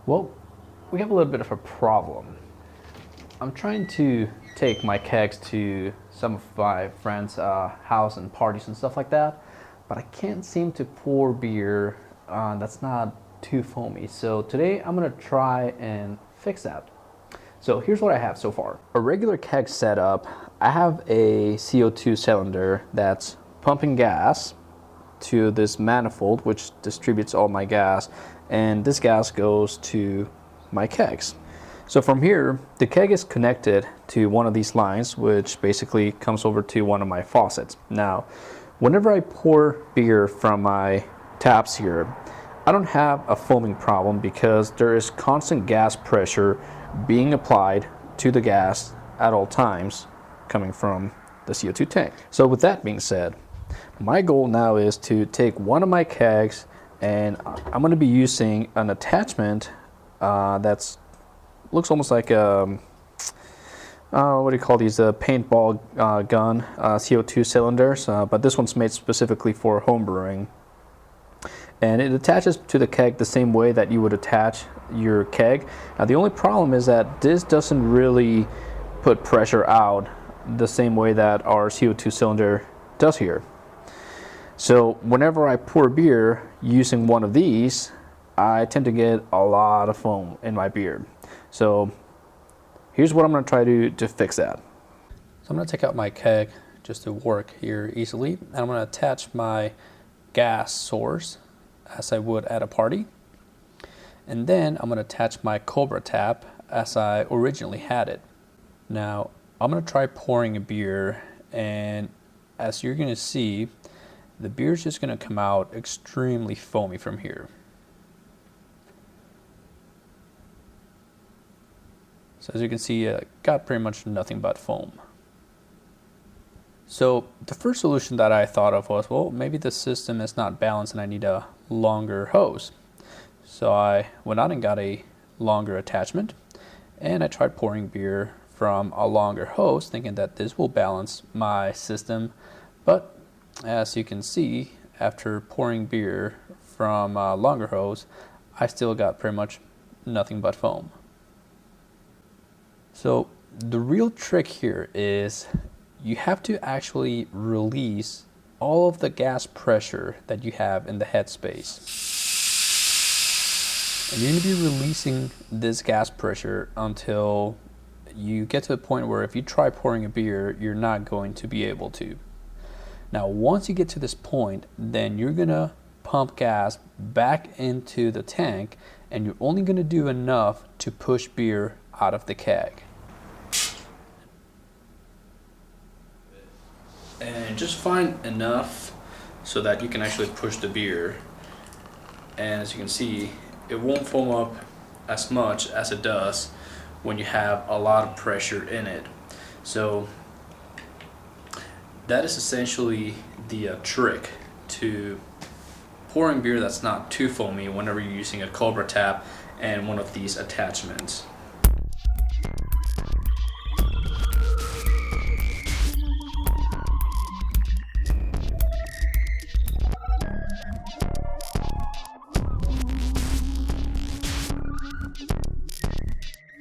Well, we have a little bit of a problem. I'm trying to take my kegs to some of my friends' house and parties and stuff like that, but I can't seem to pour beer that's not too foamy. So today I'm gonna try and fix that. So here's what I have so far. A regular keg setup, I have a CO2 cylinder that's pumping gas to this manifold which distributes all my gas, and this gas goes to my kegs. So from here, the keg is connected to one of these lines, which basically comes over to one of my faucets. Now, whenever I pour beer from my taps here, I don't have a foaming problem because there is constant gas pressure being applied to the gas at all times coming from the CO2 tank. So with that being said, my goal now is to take one of my kegs, and I'm going to be using an attachment that's looks almost like a what do you call these, paintball gun CO2 cylinders, but this one's made specifically for home brewing, and it attaches to the keg the same way that you would attach your keg. Now the only problem is that this doesn't really put pressure out the same way that our CO2 cylinder does here. So whenever I pour beer using one of these, I tend to get a lot of foam in my beer. So here's what I'm going to try to fix that. So I'm going to take out my keg just to work here easily, and I'm going to attach my gas source as I would at a party. And then I'm going to attach my Cobra tap as I originally had it. Now I'm going to try pouring a beer, and as you're going to see, the beer is just going to come out extremely foamy from here. So as you can see, got pretty much nothing but foam. So the first solution that I thought of was, well, maybe the system is not balanced and I need a longer hose. So I went out and got a longer attachment, and I tried pouring beer from a longer hose thinking that this will balance my system. But as you can see, after pouring beer from a longer hose, I still got pretty much nothing but foam. So the real trick here is you have to actually release all of the gas pressure that you have in the headspace. And you're going to be releasing this gas pressure until you get to the point where if you try pouring a beer, you're not going to be able to. Now, once you get to this point, then you're going to pump gas back into the tank, and you're only going to do enough to push beer out of the keg. And just find enough so that you can actually push the beer. And as you can see, it won't foam up as much as it does when you have a lot of pressure in it. So that is essentially the trick to pouring beer that's not too foamy whenever you're using a Cobra tap and one of these attachments.